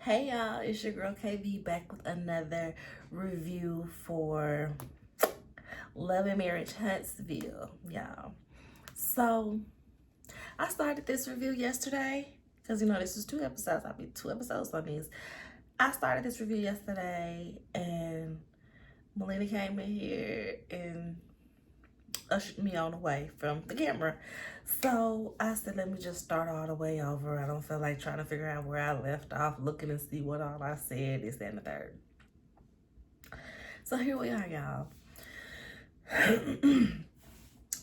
Hey y'all, it's your girl KB back with another review for Love and Marriage Huntsville, y'all. So I started this review yesterday because this is 2 episodes. I'll be 2 episodes on these. I started this review yesterday and Melina came in here and ushered me on the way from the camera. So I said, let me just start all the way over. I don't feel like trying to figure out where I left off, looking and see what all I said, this, that, and the third. So here we are, y'all.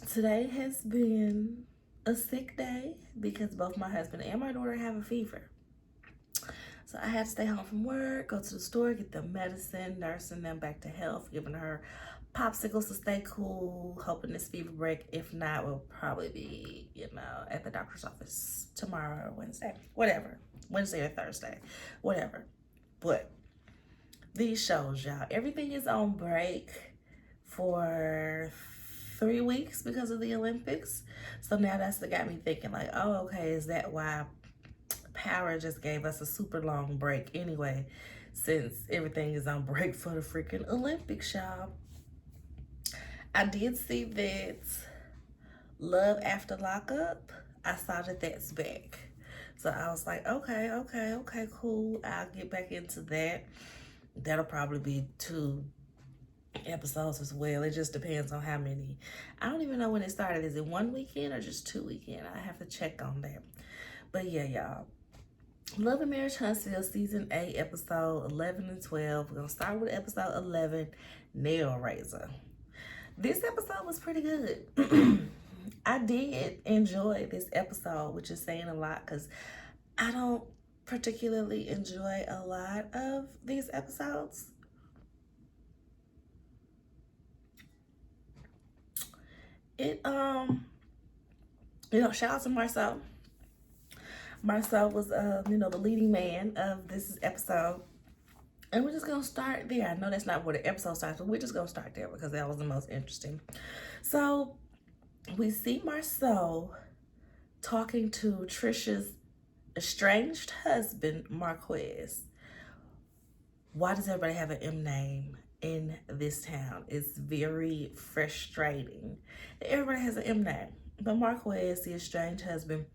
Today has been a sick day because both my husband and my daughter have a fever. So I had to stay home from work, go to the store, get the medicine, nursing them back to health, giving her popsicles to stay cool, hoping this fever break. If not, we'll probably be, at the doctor's office tomorrow or Wednesday, whatever. Wednesday or Thursday, whatever. But these shows, y'all, everything is on break for 3 weeks because of the Olympics. So now that's what got me thinking, like, oh, okay, is that why Power just gave us a super long break anyway, since everything is on break for the freaking Olympics, y'all? I did see that Love After Lockup. I saw that that's back. So I was like, okay, cool. I'll get back into that. That'll probably be 2 episodes as well. It just depends on how many. I don't even know when it started. Is it 1 weekend or just 2 weekend? I have to check on that. But yeah, y'all. Love and Marriage Huntsville Season 8, Episode 11 and 12. We're going to start with Episode 11, Nail Raiser. This episode was pretty good. I did enjoy this episode, which is saying a lot because I don't particularly enjoy a lot of these episodes. Shout out to Marcel. Marcel was, the leading man of this episode. And we're just going to start there. I know that's not where the episode starts, but we're just going to start there because that was the most interesting. So we see Marcel talking to Trisha's estranged husband, Marquez. Why does everybody have an M name in this town? It's very frustrating that everybody has an M name. But Marquez, the estranged husband,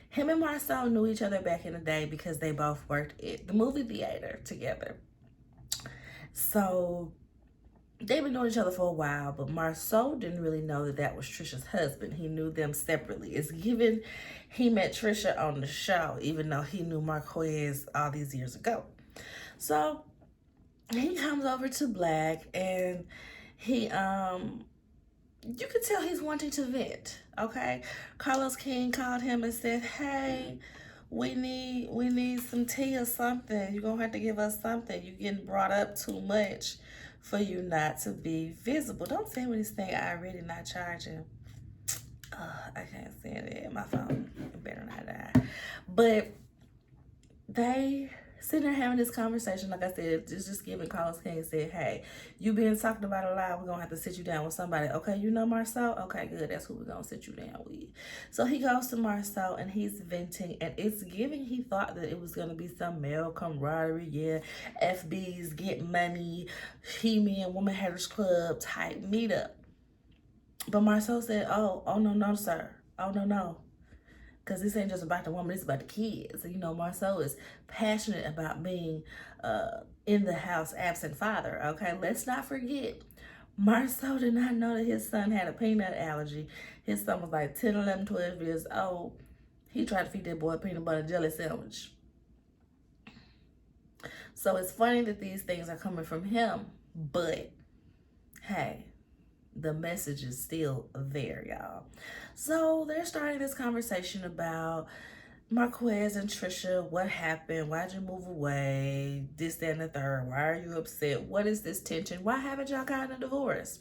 him and Marcel knew each other back in the day because they both worked at the movie theater together. So they've been knowing each other for a while, but Marcel didn't really know that that was Trisha's husband. He knew them separately. It's given he met Trisha on the show, even though he knew Marquez all these years ago. So he comes over to Black and he, you can tell he's wanting to vent, okay? Carlos King called him and said, hey, we need some tea or something. You're going to have to give us something. You're getting brought up too much for you not to be visible. Don't say me this thing I already not charging. I can't stand it. My phone, it better not die. But they sitting there having this conversation. Like I said, it's just giving. Carlos King said, hey, you being talked about a lot. We're going to have to sit you down with somebody. Okay, you know Marcel? Okay, good. That's who we're going to sit you down with. So he goes to Marcel and he's venting. And it's giving, he thought that it was going to be some male camaraderie. Yeah, FBs, get money, He-Man, Woman Haters Club type meetup. But Marcel said, oh, no, sir. Oh, no. Because this ain't just about the woman, it's about the kids. Marcel is passionate about being in the house absent father, okay? Let's not forget, Marcel did not know that his son had a peanut allergy. His son was like 10, 11, 12 years old. He tried to feed that boy a peanut butter jelly sandwich. So it's funny that these things are coming from him, but hey, the message is still there, y'all. So they're starting this conversation about Marquez and Trisha. What happened? Why'd you move away? This, that, and the third. Why are you upset? What is this tension? Why haven't y'all gotten a divorce?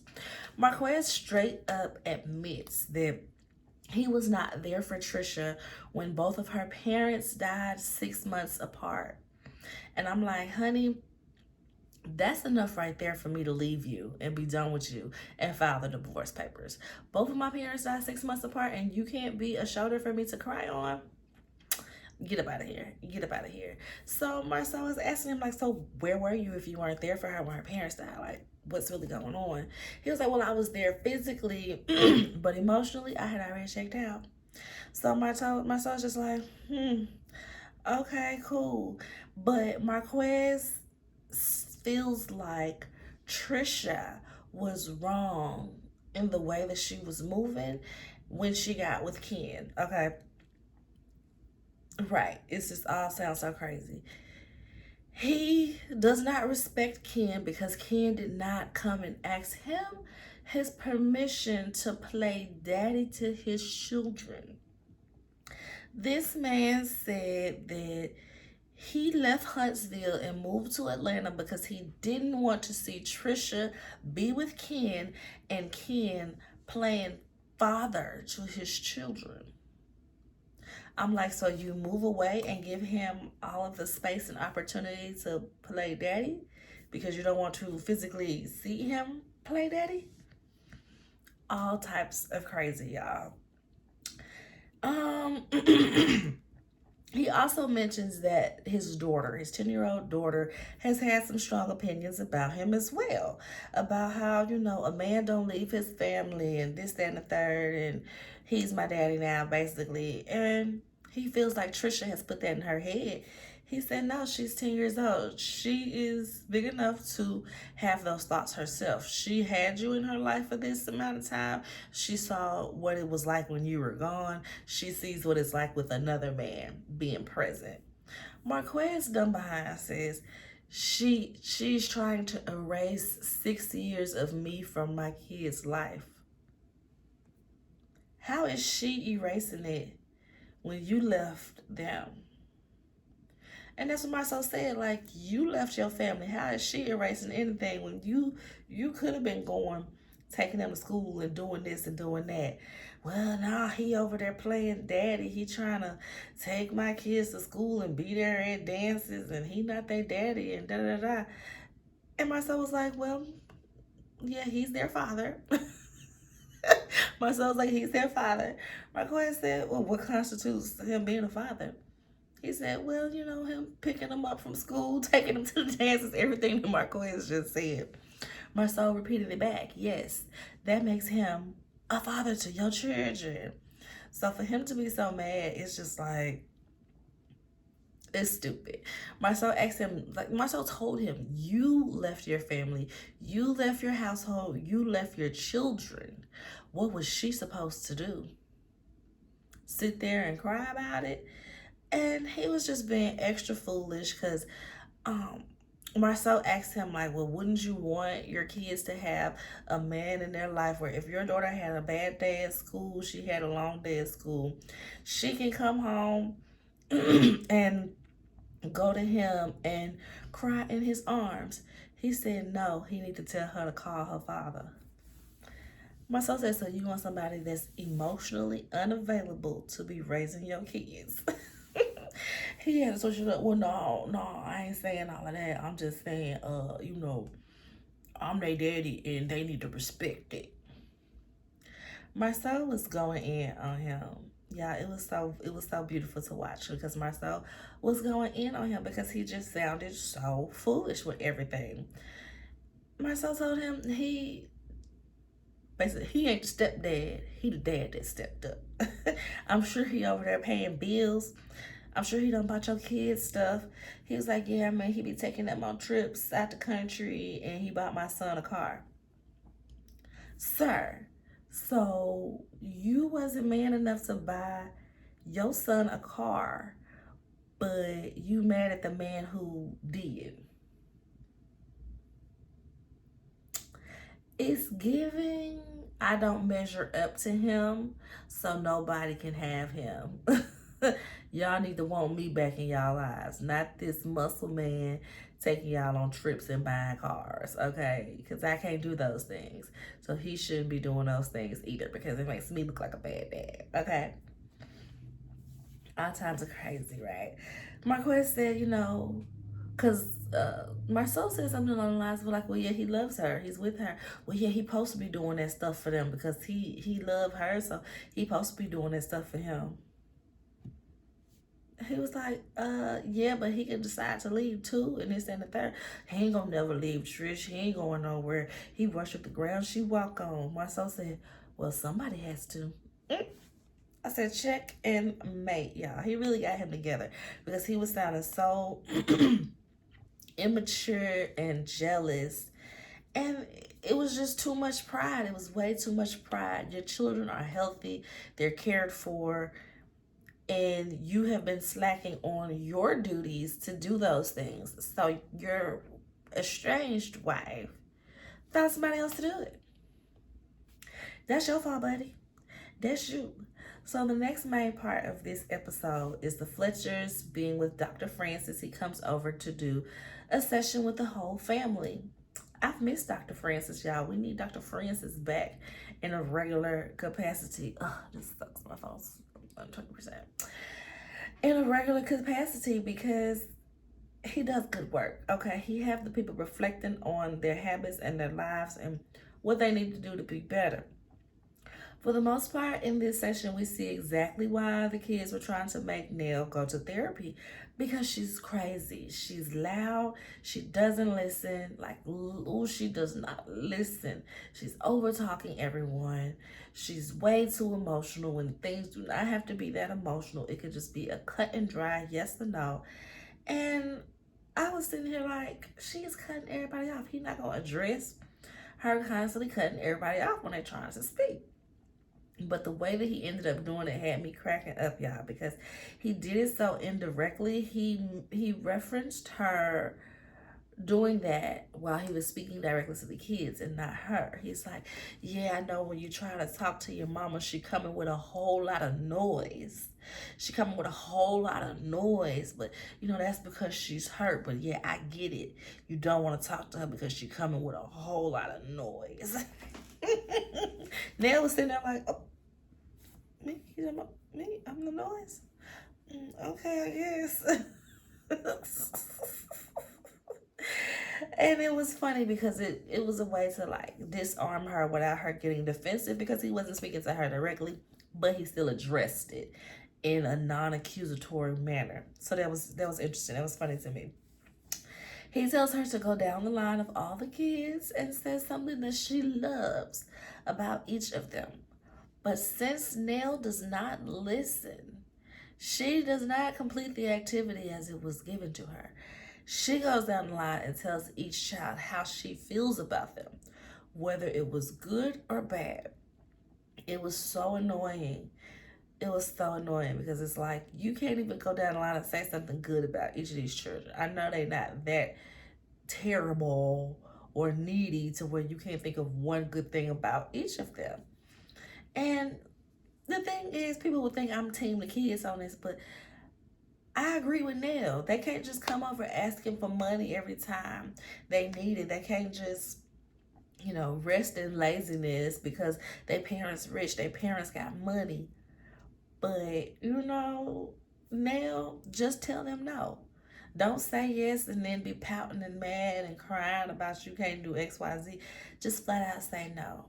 Marquez straight up admits that he was not there for Trisha when both of her parents died 6 months apart. And I'm like, honey, that's enough right there for me to leave you and be done with you and file the divorce papers. Both of my parents died 6 months apart and you can't be a shoulder for me to cry on. Get up out of here. Get up out of here. So Marcel was asking him, like, so where were you if you weren't there for her when her parents died? Like, what's really going on? He was like, well, I was there physically, but emotionally, I had already checked out. So Marcel's just like, okay, cool. But Marquez feels like Trisha was wrong in the way that she was moving when she got with Ken. Okay. Right. It's just all sounds so crazy. He does not respect Ken because Ken did not come and ask him his permission to play daddy to his children. This man said that he left Huntsville and moved to Atlanta because he didn't want to see Trisha be with Ken and Ken playing father to his children. I'm like, so you move away and give him all of the space and opportunity to play daddy because you don't want to physically see him play daddy? All types of crazy, y'all. He also mentions that his daughter, his 10-year-old daughter, has had some strong opinions about him as well. About how, a man don't leave his family and this, that, and the third, and he's my daddy now, basically. And he feels like Trisha has put that in her head. He said, no, she's 10 years old. She is big enough to have those thoughts herself. She had you in her life for this amount of time. She saw what it was like when you were gone. She sees what it's like with another man being present. Marquez dumb behind says, she's trying to erase 6 years of me from my kid's life. How is she erasing it when you left them? And that's what Marcel said, like, you left your family. How is she erasing anything when you could have been going, taking them to school and doing this and doing that? Well, nah, he over there playing daddy. He trying to take my kids to school and be there at dances, and he not their daddy, and da-da-da. And Marcel was like, well, yeah, he's their father. Marcel was like, he's their father. Marquez said, well, what constitutes him being a father? He said, well, him picking him up from school, taking him to the dances, everything that Marquez just said. Marcel repeated it back. Yes, that makes him a father to your children. So for him to be so mad, it's just like, it's stupid. Marcel asked him, like, Marcel told him, you left your family, you left your household, you left your children. What was she supposed to do? Sit there and cry about it? And he was just being extra foolish because Marcel asked him, like, well, wouldn't you want your kids to have a man in their life where if your daughter had a bad day at school, she had a long day at school, she can come home and go to him and cry in his arms? He said no, he need to tell her to call her father. Marcel said, so you want somebody that's emotionally unavailable to be raising your kids? He had to switch it up. Well, no, I ain't saying all of that. I'm just saying, I'm their daddy and they need to respect it. Marcel was going in on him. Yeah, it was so beautiful to watch because Marcel was going in on him because he just sounded so foolish with everything. Marcel told him he ain't the stepdad. He the dad that stepped up. I'm sure he over there paying bills. I'm sure he done bought your kids stuff. He was like, yeah, man, he be taking them on trips out the country, and he bought my son a car. Sir, so you wasn't man enough to buy your son a car, but you mad at the man who did. It's giving, I don't measure up to him, so nobody can have him. Y'all need to want me back in y'all lives, not this muscle man taking y'all on trips and buying cars, okay? Because I can't do those things. So he shouldn't be doing those things either because it makes me look like a bad dad, okay? All times are crazy, right? Marquez said, because Marcel said something along the lines of like, well, yeah, he loves her. He's with her. Well, yeah, he supposed to be doing that stuff for them because he loved her, so he supposed to be doing that stuff for him. He was like, yeah, but he can decide to leave too, and this and the third. He ain't gonna never leave Trish. He ain't going nowhere. He worshiped the ground she walk on. My soul said, well, somebody has to. I said, check and mate, y'all. He really got him together because he was sounding so immature and jealous. And it was just too much pride. It was way too much pride. Your children are healthy, they're cared for, and you have been slacking on your duties to do those things. So your estranged wife found somebody else to do it. That's your fault, buddy. That's you. So the next main part of this episode is the Fletchers being with Dr. Francis. He comes over to do a session with the whole family. I've missed Dr. Francis, y'all. We need Dr. Francis back in a regular capacity. This sucks. My phone's 20%. In a regular capacity because he does good work. Okay, he have the people reflecting on their habits and their lives and what they need to do to be better. For the most part, in this session, we see exactly why the kids were trying to make Nell go to therapy, because she's crazy. She's loud. She doesn't listen. Like, ooh, she does not listen. She's over talking everyone. She's way too emotional when things do not have to be that emotional. It could just be a cut and dry yes or no. And I was sitting here like, she is cutting everybody off. He's not going to address her constantly cutting everybody off when they're trying to speak. But the way that he ended up doing it had me cracking up, y'all, because he did it so indirectly. He referenced her doing that while he was speaking directly to the kids and not her. He's like, yeah, I know when you try to talk to your mama, she coming with a whole lot of noise. She coming with a whole lot of noise, but you know, that's because she's hurt. But yeah, I get it. You don't want to talk to her because she coming with a whole lot of noise. Nell was sitting there like, oh, me? Me? I'm the noise? Okay, I guess. And it was funny because it was a way to like disarm her without her getting defensive, because he wasn't speaking to her directly, but he still addressed it in a non-accusatory manner. So that was interesting. That was funny to me. He tells her to go down the line of all the kids and says something that she loves about each of them. But since Nell does not listen, she does not complete the activity as it was given to her. She goes down the line and tells each child how she feels about them, whether it was good or bad. It was so annoying. It was so annoying because it's like, you can't even go down the line and say something good about each of these children. I know they're not that terrible or needy to where you can't think of one good thing about each of them. And the thing is, people would think I'm team the kids on this, but I agree with Nell. They can't just come over asking for money every time they need it. They can't just, you know, rest in laziness because their parents rich, their parents got money. But, you know, Nell, just tell them no. Don't say yes and then be pouting and mad and crying about you can't do X, Y, Z. Just flat out say no.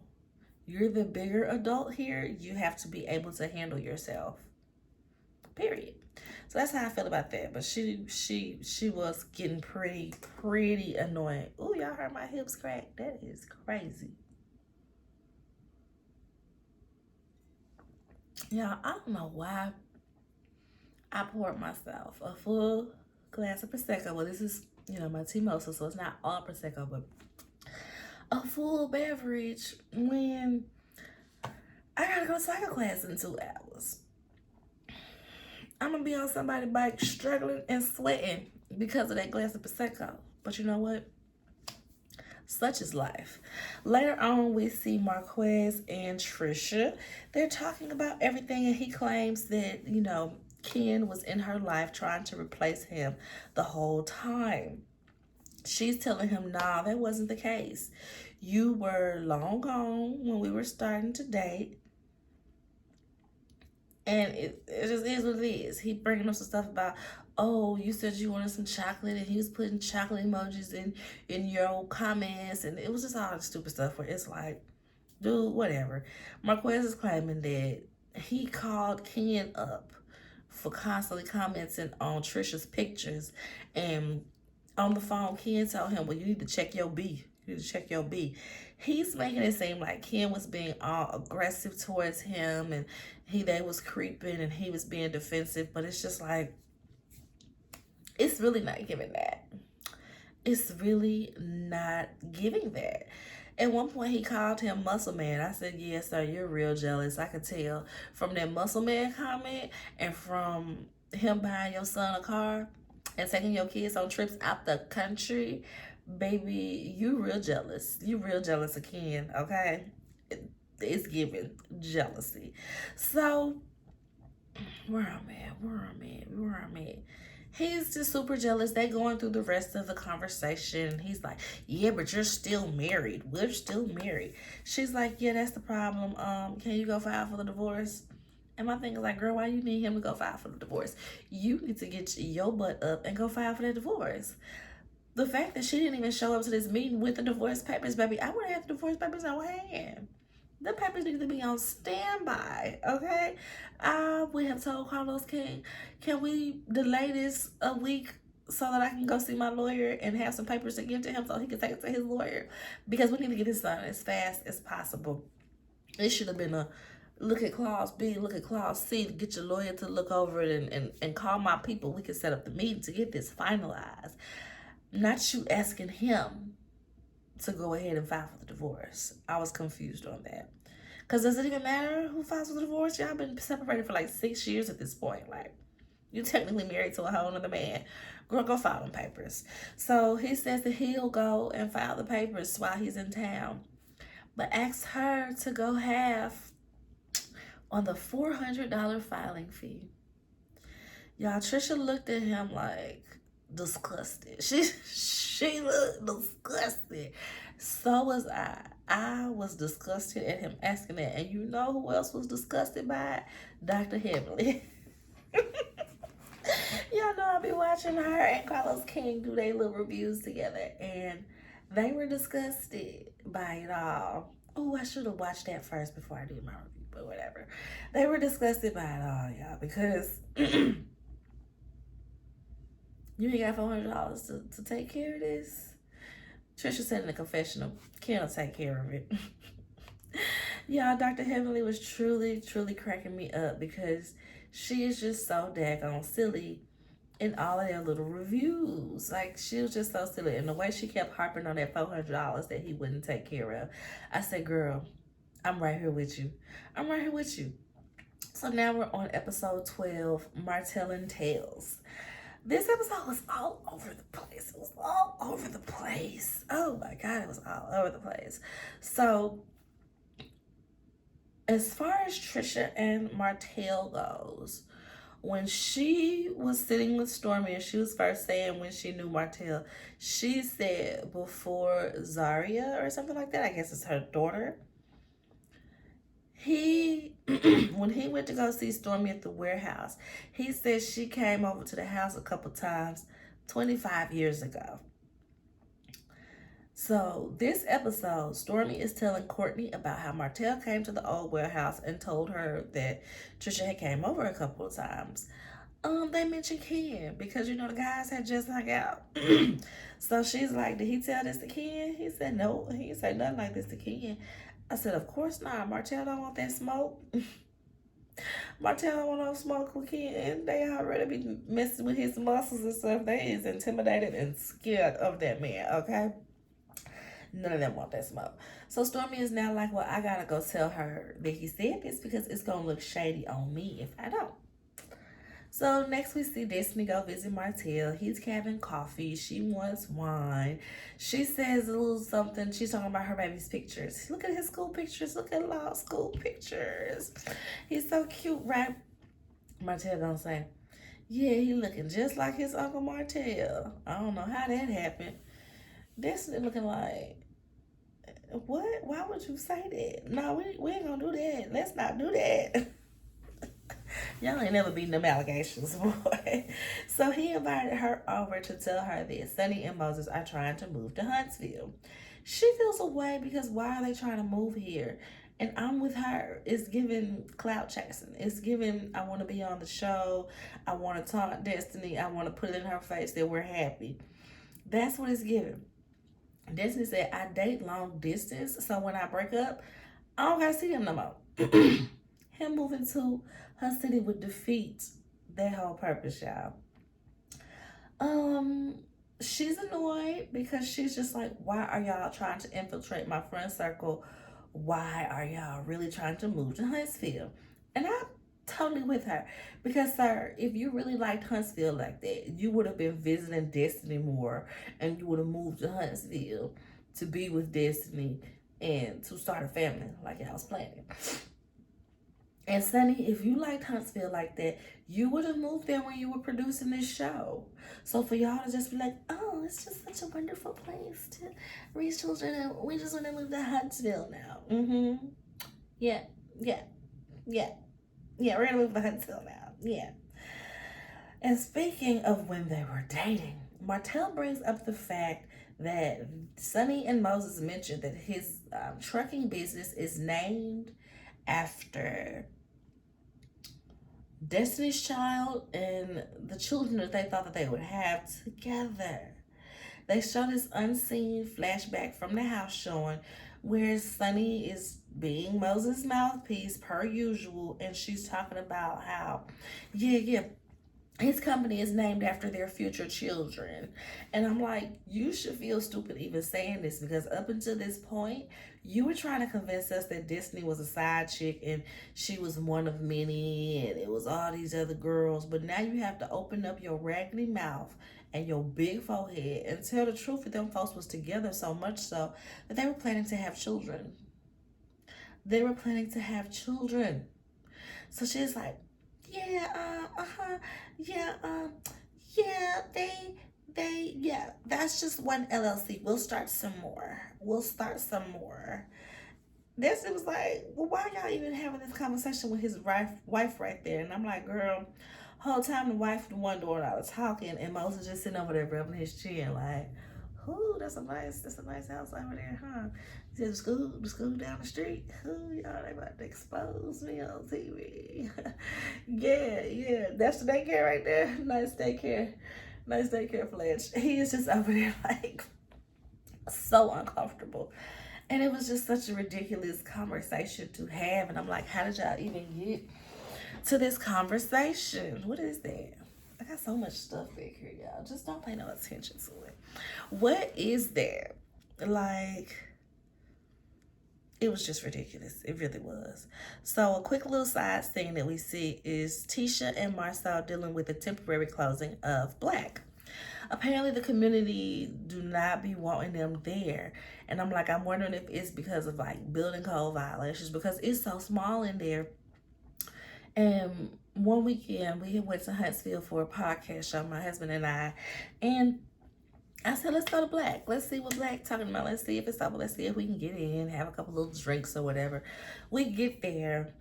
You're the bigger adult here. You have to be able to handle yourself. Period. So that's how I feel about that. But she was getting pretty annoying. Ooh, y'all heard my hips crack? That is crazy. Y'all, I don't know why I poured myself a full glass of Prosecco. Well, this is, you know, my Timosa, so it's not all Prosecco, but a full beverage when I gotta go to cycle class in 2 hours. I'm gonna be on somebody's bike struggling and sweating because of that glass of Prosecco. But you know what? Such is life. Later on, we see Marquez and Trisha. They're talking about everything, and he claims that, you know, Ken was in her life trying to replace him the whole time. She's telling him, nah, that wasn't the case. You were long gone when we were starting to date. And it just is what it is. He bringing up some stuff about, oh, you said you wanted some chocolate, and he was putting chocolate emojis in your comments, and it was just all the stupid stuff where it's like, dude, whatever. Marquez is claiming that he called Ken up for constantly commenting on Trisha's pictures. And on the phone, Ken told him, well, you need to check your B. You need to check your B. He's making it seem like Ken was being all aggressive towards him, and they was creeping and he was being defensive. But it's just like, it's really not giving that. It's really not giving that. At one point, he called him Muscle Man. I said, yes, sir, you're real jealous. I could tell from that Muscle Man comment and from him buying your son a car and taking your kids on trips out the country. Baby, you real jealous. You real jealous of Ken, okay? It's giving jealousy. So, where I'm at. He's just super jealous. They going through the rest of the conversation. He's like, yeah, but you're still married. We're still married. She's like, yeah, that's the problem. Can you go file for the divorce? And my thing is like, girl, why you need him to go file for the divorce? You need to get your butt up and go file for the divorce. The fact that she didn't even show up to this meeting with the divorce papers, baby, I would have had the divorce papers on hand. The papers need to be on standby, okay? I would have told Carlos King, can we delay this a week so that I can go see my lawyer and have some papers to give to him so he can take it to his lawyer? Because we need to get this done as fast as possible. It should have been a look at clause B, look at clause C to get your lawyer to look over it and call my people. We can set up the meeting to get this finalized. Not you asking him to go ahead and file for the divorce. I was confused on that. Because does it even matter who files for the divorce? Y'all been separated for like 6 years at this point. Like, you technically married to a whole other man. Girl, go file them papers. So he says that he'll go and file the papers while he's in town. But asks her to go half on the $400 filing fee. Y'all, Trisha looked at him like disgusted. She looked disgusted. So was I. I was disgusted at him asking that. And you know who else was disgusted by it? Dr. Heavenly. Y'all know I'll be watching her and Carlos King do their little reviews together. And they were disgusted by it all. Oh, I should have watched that first before I did my review, but whatever. They were disgusted by it all, y'all, because you ain't got $400 to take care of this. Trisha said in the confessional, Ken will take care of it. Y'all, Dr. Heavenly was truly, truly cracking me up because she is just so daggone silly in all of their little reviews. Like, she was just so silly. And the way she kept harping on that $400 that he wouldn't take care of. I said, girl, I'm right here with you. I'm right here with you. So now we're on episode 12, Martell and Tales. This episode was all over the place. It was all over the place. Oh my God, it was all over the place. So, as far as Trisha and Martell goes, when she was sitting with Stormy and she was first saying when she knew Martell, she said before Zaria or something like that, I guess it's her daughter, when he went to go see Stormy at the warehouse, he said she came over to the house a couple times 25 years ago. So this episode, Stormy is telling Courtney about how Martell came to the old warehouse and told her that Trisha had came over a couple of times. They mentioned Ken because, you know, the guys had just hung out. So she's like, did he tell this to Ken? He said, no, he didn't say nothing like this to Ken. I said, of course not. Martell don't want that smoke. Martell don't want no smoke with Ken. They already be messing with his muscles and stuff. They is intimidated and scared of that man, okay? None of them want that smoke. So Stormy is now like, well, I gotta go tell her that he said this because it's gonna look shady on me if I don't. So next we see Destiny go visit Martell. He's having coffee. She wants wine. She says a little something. She's talking about her baby's pictures. Look at his school pictures. Look at law school pictures. He's so cute, right? Martell gonna say, yeah, he looking just like his Uncle Martell. I don't know how that happened. Destiny looking like, what? Why would you say that? No, we ain't gonna do that. Let's not do that. Y'all ain't never beaten them allegations, boy. So he invited her over to tell her that Sonny and Moses are trying to move to Huntsville. She feels away because why are they trying to move here? and I'm with her. It's giving clout chasing. It's giving, I want to be on the show. I want to talk Destiny. I want to put it in her face that we're happy. That's what it's giving. Destiny said, I date long distance, so when I break up, I don't gotta see him no more. Him moving to her city would defeat that whole purpose, y'all. Um, she's annoyed because she's just like, why are y'all trying to infiltrate my friend circle? Why are y'all really trying to move to Huntsville? And I'm totally with her because, sir, if you really liked Huntsville like that, you would have been visiting Destiny more, and you would have moved to Huntsville to be with Destiny and to start a family like I was planning. And Sunny, if you liked Huntsville like that, you would have moved there when you were producing this show. So for y'all to just be like, oh, it's just such a wonderful place to raise children, and we just want to move to Huntsville now. Mm-hmm. Yeah, yeah, yeah, yeah, we're gonna move to Huntsville now. Yeah. And speaking of when they were dating, Martell brings up the fact that Sonny and Moses mentioned that his trucking business is named after Destiny's Child and the children that they thought that they would have together. They show this unseen flashback from the house showing where Sonny is being Moses' mouthpiece per usual, and she's talking about how, yeah, his company is named after their future children. And I'm like, you should feel stupid even saying this, because up until this point, you were trying to convince us that Destiny was a side chick and she was one of many and it was all these other girls. But now you have to open up your raggedy mouth and your big forehead and tell the truth that them folks was together, so much so that they were planning to have children. They were planning to have children. So she's like, yeah, yeah, yeah, that's just one LLC. We'll start some more. This, it was like, well, why y'all even having this conversation with his wife right there? And I'm like, girl, whole time the wife the one doing all the talking, and Moses just sitting over there rubbing his chin like, ooh, that's a nice house over there, huh? He said, the school down the street. Ooh, y'all, they about to expose me on TV. yeah, that's the daycare right there. Nice daycare, Fletch. He is just over there like so uncomfortable. And it was just such a ridiculous conversation to have. And I'm like, how did y'all even get to this conversation? What is that? I got so much stuff back here, y'all. Just don't pay no attention to it. What is that? Like, it was just ridiculous. It really was. So a quick little side scene that we see is Tisha and Marcel dealing with the temporary closing of Black. Apparently the community do not be wanting them there. And I'm like, I'm wondering if it's because of like building code violations, because it's so small in there. And one weekend we went to Huntsville for a podcast show, my husband and I, and I said, let's go to Black. Let's see what Black talking about. Let's see if it's open. Let's see if we can get in, have a couple little drinks or whatever. We get there.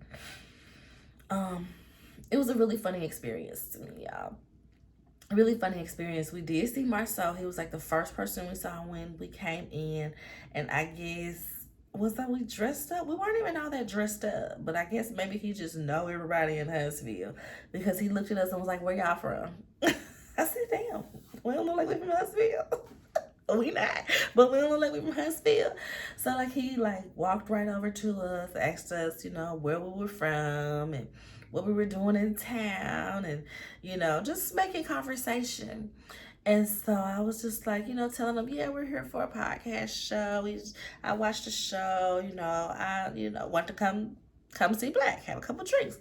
It was a really funny experience to me, y'all. Really funny experience. We did see Marcel. He was like the first person we saw when we came in, and I guess was that we dressed up. We weren't even all that dressed up, but I guess maybe he just know everybody in Huntsville, because he looked at us and was like, where y'all from? I said, damn, we don't look like we from Huntsville. We not, but we don't look like we from Huntsville. So like he like walked right over to us, asked us, where we were from and what we were doing in town, and just making conversation. And so I was just like, telling them, yeah, we're here for a podcast show. I watched the show, I want to come see Black, have a couple drinks.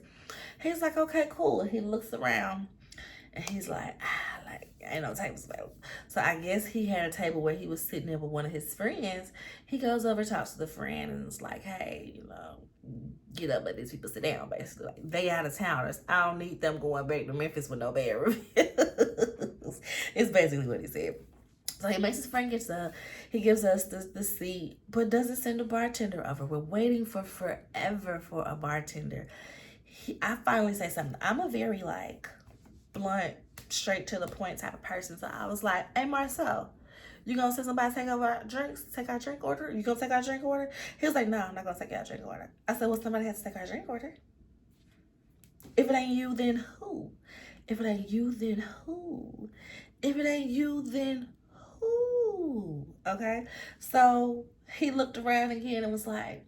He's like, okay, cool. And he looks around and he's like, ain't no tables available. So I guess he had a table where he was sitting there with one of his friends. He goes over, talks to the friend, and it's like, hey, get up, let these people sit down, basically. Like, they out of towners. I don't need them going back to Memphis with no bad reviews. It's basically what he said. So he makes his friend gets up. He gives us the seat, but doesn't send a bartender over. We're waiting for forever for a bartender. I finally say something. I'm a very blunt, straight to the point type of person. So I was like, hey, Marcel, You gonna send somebody to take over our drinks, take our drink order? You gonna take our drink order? He was like, no, I'm not gonna take our drink order. I said, well, somebody has to take our drink order. If it ain't you, then who? If it ain't you, then who? If it ain't you, then who? Okay? So he looked around again and was like,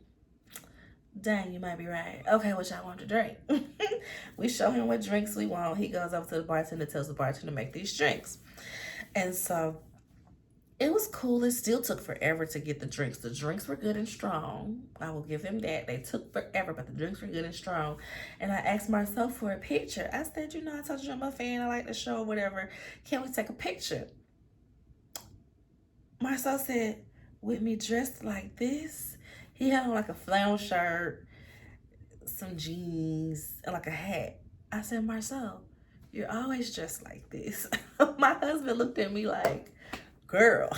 dang, you might be right. Okay, what y'all want to drink? We show him what drinks we want. He goes up to the bartender, tells the bartender to make these drinks. And so it was cool. It still took forever to get the drinks. The drinks were good and strong. I will give him that. They took forever, but the drinks were good and strong. And I asked myself for a picture. I said, I told you I'm a fan. I like the show, whatever. Can we take a picture? Marcel said, with me dressed like this? He had on like a flannel shirt, some jeans, and like a hat. I said, Marcel, you're always dressed like this. My husband looked at me like, girl,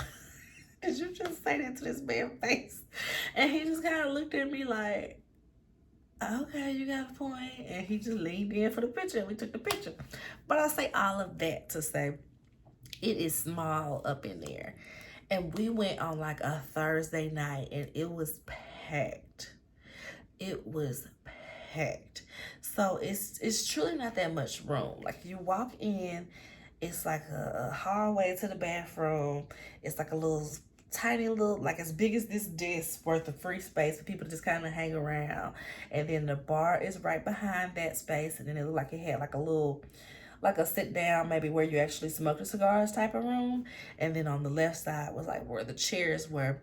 did you just say that to this man's face? And he just kind of looked at me like, okay, you got a point. And he just leaned in for the picture and we took the picture. But I say all of that to say it is small up in there. And we went on like a Thursday night and it was packed. It was packed. So it's truly not that much room. Like you walk in, it's like a hallway to the bathroom. It's like a little tiny little, like as big as this desk worth of free space for people to just kind of hang around. And then the bar is right behind that space. And then it looked like it had like a little, like a sit down, maybe where you actually smoke the cigars type of room. And then on the left side was like where the chairs were.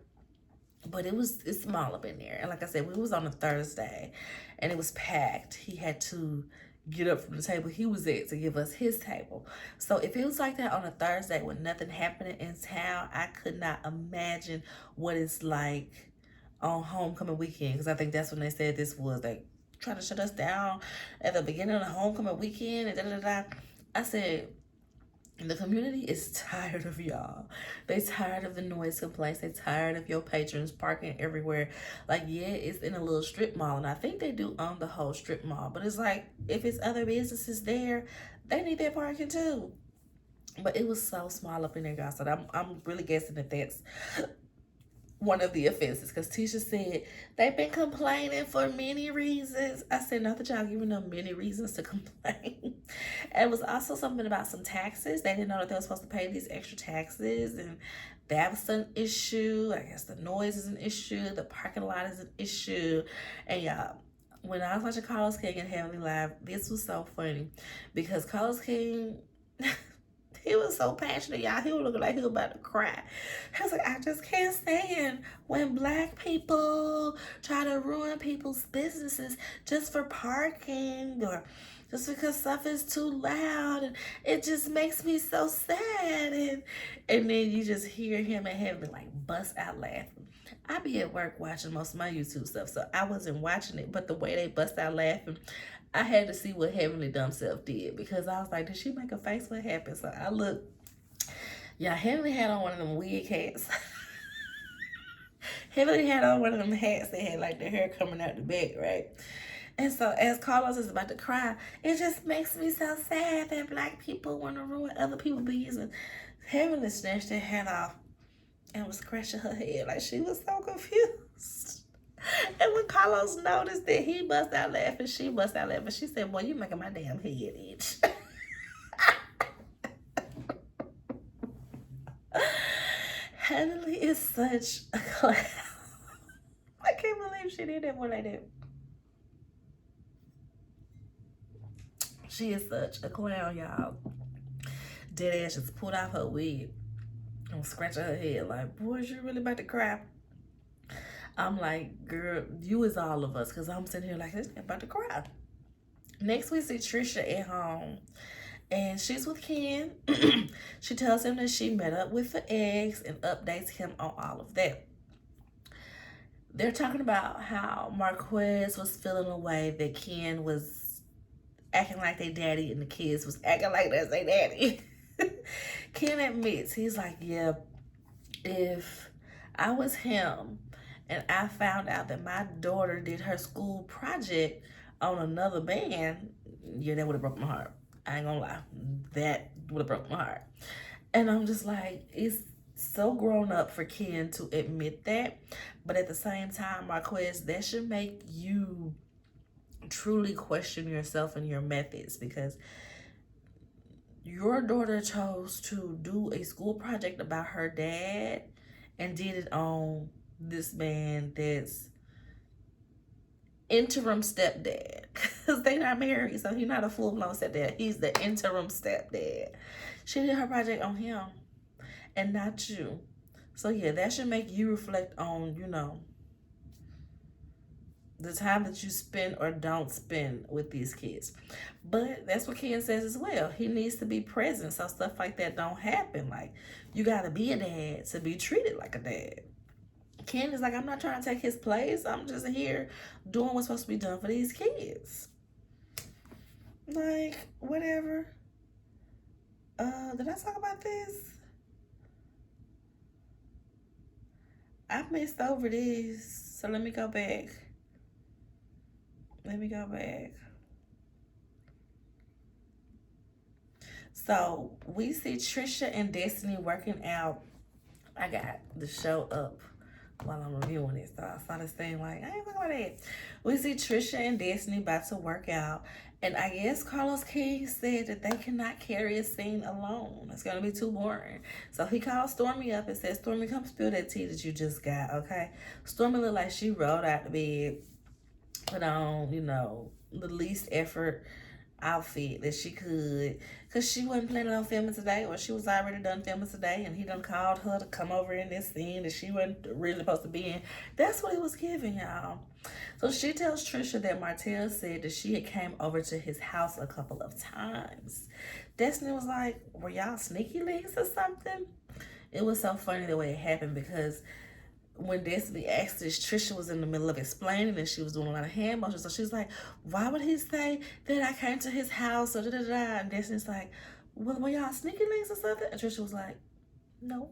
But it's small up in there. And like I said, we was on a Thursday and it was packed. He had to get up from the table he was at to give us his table. So if it was like that on a Thursday with nothing happening in town, I could not imagine what it's like on homecoming weekend. Because I think that's when they said this was, like, trying to shut us down at the beginning of the homecoming weekend and da-da-da-da. I said, the community is tired of y'all. They tired of the noise complaints. They tired of your patrons parking everywhere. Like, yeah, it's in a little strip mall. And I think they do own the whole strip mall. But it's like, if it's other businesses there, they need their parking too. But it was so small up in there, guys. So I'm really guessing that that's one of the offenses, because Tisha said they've been complaining for many reasons. I said, not that y'all giving them many reasons to complain. And it was also something about some taxes. They didn't know that they were supposed to pay these extra taxes, and that was an issue. I guess the noise is an issue. The parking lot is an issue. And y'all, when I was watching Carlos King and Heavenly Live, this was so funny because Carlos King, he was so passionate, y'all. He was looking like he was about to cry. He was like, I just can't stand when black people try to ruin people's businesses just for parking or just because stuff is too loud. And it just makes me so sad. And then you just hear him and Heavenly like bust out laughing. I be at work watching most of my YouTube stuff, so I wasn't watching it. But the way they bust out laughing, I had to see what Heavenly dumb self did, because I was like, did she make a face? What happened? So I looked. Yeah, Heavenly had on one of them wig hats. Heavenly had on one of them hats that had like the hair coming out the back, right? And so as Carlos is about to cry, it just makes me so sad that black people want to ruin other people's business. Heavenly snatched her hat off and was scratching her head like she was so confused. And when Carlos noticed that he bust out laughing, she bust out laughing. She said, boy, you making my damn head itch. Heavenly is such a clown. I can't believe she did that one like that. She is such a clown, y'all. Dead ass just pulled off her wig and scratching her head like, boy, is you really about to cry? I'm like, girl, you is all of us, because I'm sitting here like, this about to cry. Next we see Trisha at home, and she's with Ken. She tells him that she met up with the ex and updates him on all of that. They're talking about how Marquez was feeling a way that Ken was acting like their daddy and the kids was acting like that's their daddy. Ken admits, he's like, yeah, if I was him and I found out that my daughter did her school project on another man, yeah, that would have broke my heart. I ain't gonna lie. That would have broke my heart. And I'm just like, so grown up for Ken to admit that. But at the same time, Marquez, that should make you truly question yourself and your methods, because your daughter chose to do a school project about her dad and did it on this man that's interim stepdad, because they not married, so he's not a full-blown stepdad. He's the interim stepdad. She did her project on him and not you. So yeah, that should make you reflect on, the time that you spend or don't spend with these kids. But that's what Ken says as well. He needs to be present so stuff like that don't happen. Like, you got to be a dad to be treated like a dad. Ken is like, I'm not trying to take his place. I'm just here doing what's supposed to be done for these kids. Like, whatever. Did I talk about this? I missed over this. So let me go back. So we see Trisha and Destiny working out. I got the show up while I'm reviewing it, so I saw this thing like, I ain't talking about that. We see Trisha and Destiny about to work out, and I guess Carlos King said that they cannot carry a scene alone. It's gonna be too boring. So he called Stormy up and said, Stormy, come spill that tea that you just got, okay? Stormy looked like she rolled out the bed, put on, the least effort outfit that she could, because she wasn't planning on filming today, or she was already done filming today, and he done called her to come over in this scene that she wasn't really supposed to be in. That's what he was giving, y'all. So she tells Trisha that Martell said that she had came over to his house a couple of times. Destiny was like, were y'all sneaky links or something? It was so funny the way it happened, because when Destiny asked this, Trisha was in the middle of explaining and she was doing a lot of hand motions. So she's like, why would he say that I came to his house? Or da-da-da. And Destiny's like, well, were y'all sneaky links or something? And Trisha was like, no.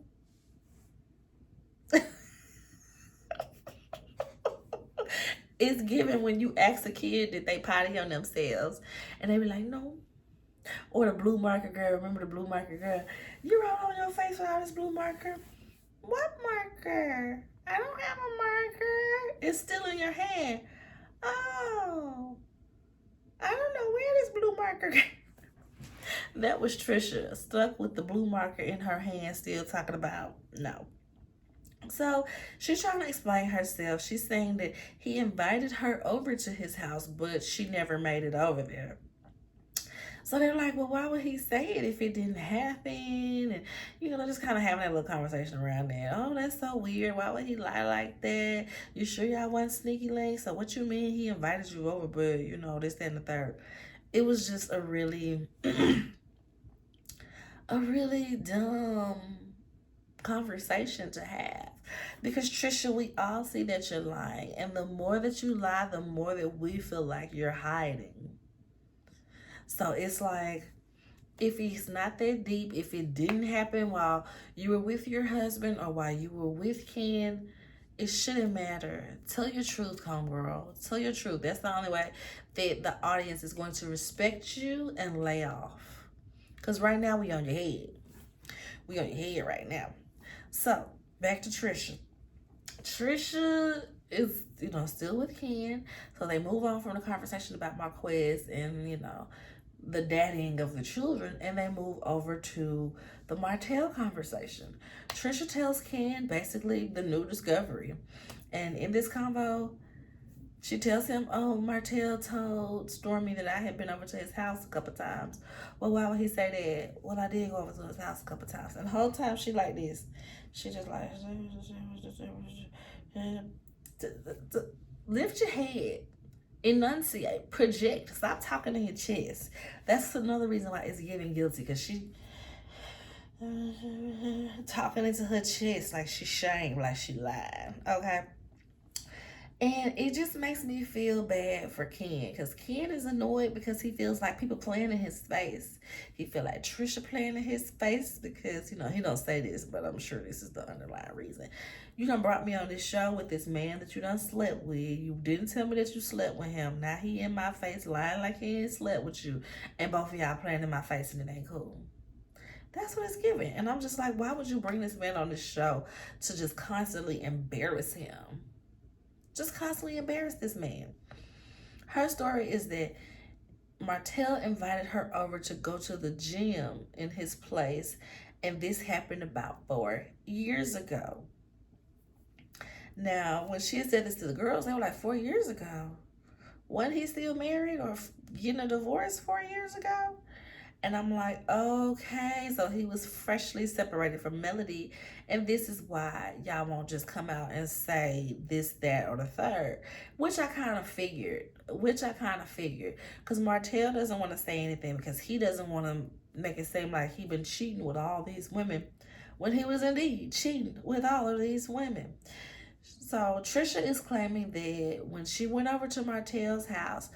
It's given when you ask a kid that they potty on themselves and they be like, no. Or the blue marker girl. Remember the blue marker girl? You roll on your face with all this blue marker? What marker? I don't have a marker. It's still in your hand. Oh, I don't know where this blue marker. That was Trisha, stuck with the blue marker in her hand, still talking about no. So she's trying to explain herself. She's saying that he invited her over to his house, but she never made it over there. So they're like, well, why would he say it if it didn't happen? And, just kind of having that little conversation around that. Oh, that's so weird. Why would he lie like that? You sure y'all wasn't sneaky links? So what you mean he invited you over, but, this, that, and the third. It was just a really, a really dumb conversation to have. Because, Trisha, we all see that you're lying. And the more that you lie, the more that we feel like you're hiding. So it's like, if it's not that deep, if it didn't happen while you were with your husband or while you were with Ken, it shouldn't matter. Tell your truth, homegirl. Tell your truth. That's the only way that the audience is going to respect you and lay off. Because right now, we on your head. We on your head right now. So, back to Trisha. Trisha is, still with Ken. So they move on from the conversation about Marquez and, the daddying of the children, and they move over to the Martell conversation. Trisha tells Ken basically the new discovery. And in this convo, she tells him, oh, Martell told Stormy that I had been over to his house a couple times. Well, why would he say that? Well, I did go over to his house a couple times. And the whole time she like this. She just like, lift your head. Enunciate, project, stop talking in your chest. That's another reason why it's giving guilty, because she talking into her chest like she shamed, like she lied. Okay. And it just makes me feel bad for Ken, because Ken is annoyed because he feels like people playing in his face. He feel like Trisha playing in his face because, he don't say this, but I'm sure this is the underlying reason. You done brought me on this show with this man that you done slept with. You didn't tell me that you slept with him. Now he in my face lying like he ain't slept with you. And both of y'all playing in my face and it ain't cool. That's what it's giving. And I'm just like, why would you bring this man on the show to just constantly embarrass him? Just constantly embarrass this man. Her story is that Martell invited her over to go to the gym in his place, and this happened about 4 years ago. Now, when she said this to the girls, they were like, 4 years ago? Wasn't he still married or getting a divorce 4 years ago? And I'm like, okay, so he was freshly separated from Melody, and this is why y'all won't just come out and say this, that, or the third, which I kind of figured, because Martell doesn't want to say anything because he doesn't want to make it seem like he been cheating with all these women when he was indeed cheating with all of these women. So Trisha is claiming that when she went over to Martell's house,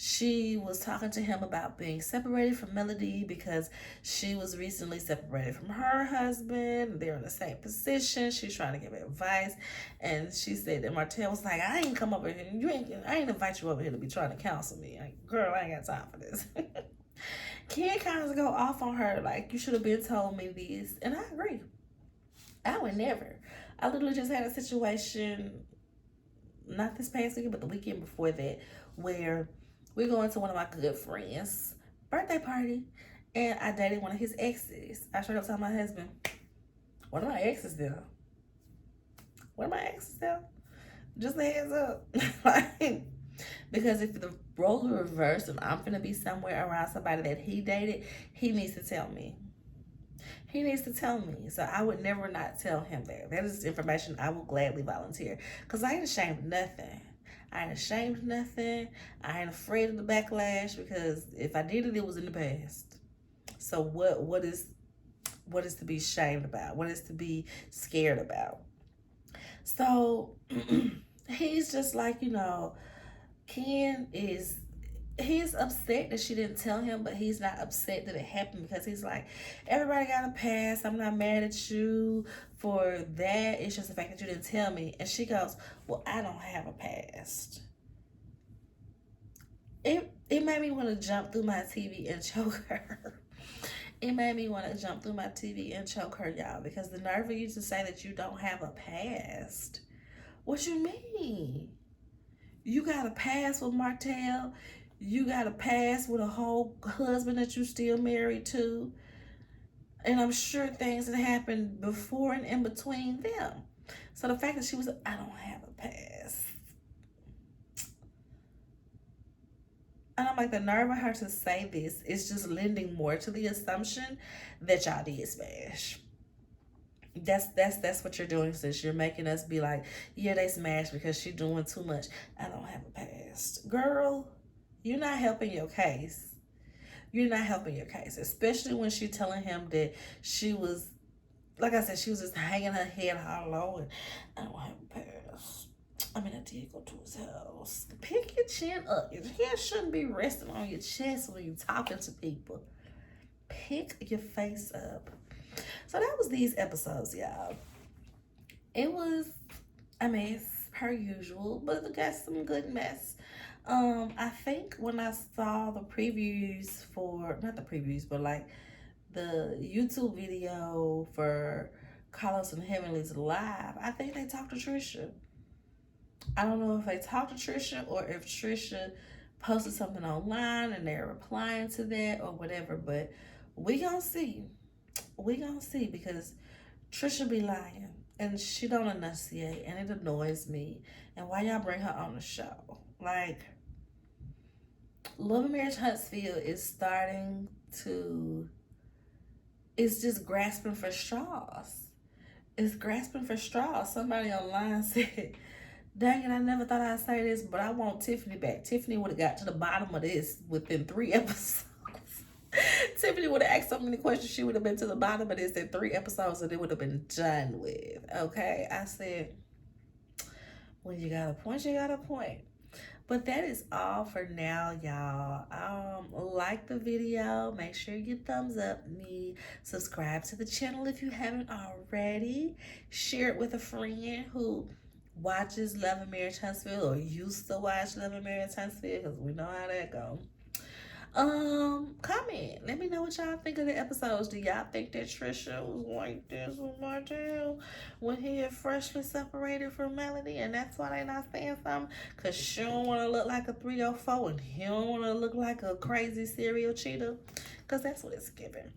she was talking to him about being separated from Melody because she was recently separated from her husband. They're in the same position. She's trying to give advice. And she said that Martell was like, I ain't come over here. I ain't invite you over here to be trying to counsel me. Like, girl, I ain't got time for this. Ken kind of go off on her like, you should have been told me this. And I agree. I would never. I literally just had a situation, not this past weekend, but the weekend before that, where we're going to one of my good friends' birthday party, and I dated one of his exes. I straight up told my husband, one of my exes there. One of my exes there. Just a heads up. Because if the roles are reversed and I'm gonna be somewhere around somebody that he dated, he needs to tell me. He needs to tell me. So I would never not tell him that. That is information I will gladly volunteer. Because I ain't ashamed of nothing. I ain't ashamed of nothing. I ain't afraid of the backlash because if I did it, it was in the past. So what is to be ashamed about? What is to be scared about? So he's just like, Ken he's upset that she didn't tell him, but he's not upset that it happened because he's like, everybody got a pass. I'm not mad at you for that. It's just the fact that you didn't tell me. And she goes, well, I don't have a past. It made me want to jump through my TV and choke her. It made me want to jump through my TV and choke her, y'all, because the nerve of you to say that you don't have a past. What you mean? You got a past with Martell. You got a past with a whole husband that you still married to. And I'm sure things that happened before and in between them. So the fact that she was, I don't have a past. And I'm like, the nerve of her to say this is just lending more to the assumption that y'all did smash. That's what you're doing, sis. You're making us be like, yeah, they smashed because she's doing too much. I don't have a past. Girl, you're not helping your case. You're not helping your case, especially when she's telling him that she was, like I said, she was just hanging her head hollow and I don't have a past. I mean, I did go to his house. Pick your chin up. Your head shouldn't be resting on your chest when you're talking to people. Pick your face up. So that was these episodes, y'all. It was a mess per usual, but it got some good mess. I think when I saw the previews for, not the previews, but like the YouTube video for Carlos and Heavenly's live, I think they talked to Trisha. I don't know if they talked to Trisha or if Trisha posted something online and they're replying to that or whatever, but we gonna see. We gonna see because Trisha be lying and she don't enunciate and it annoys me. And why y'all bring her on the show? Like, Love and Marriage Huntsville is starting to, it's just grasping for straws. It's grasping for straws. Somebody online said, dang it, I never thought I'd say this, but I want Tiffany back. Tiffany would have got to the bottom of this within 3 episodes. Tiffany would have asked so many questions, she would have been to the bottom of this in 3 episodes and it would have been done with. Okay, I said, when you got a point, you got a point. But that is all for now, y'all. Like the video, make sure you thumbs up me, subscribe to the channel if you haven't already, share it with a friend who watches Love and Marriage Huntsville or used to watch Love and Marriage Huntsville, because we know how that goes. Comment. Let me know what y'all think of the episodes. Do y'all think that Trisha was like this with Martell when he had freshly separated from Melody, and that's why they not saying something? Cause she don't want to look like a 304, and he don't want to look like a crazy serial cheater. Cause that's what it's giving.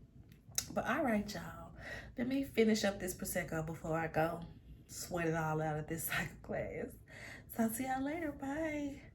But all right, y'all. Let me finish up this Prosecco before I go sweat it all out of this cycle class. So I'll see y'all later. Bye.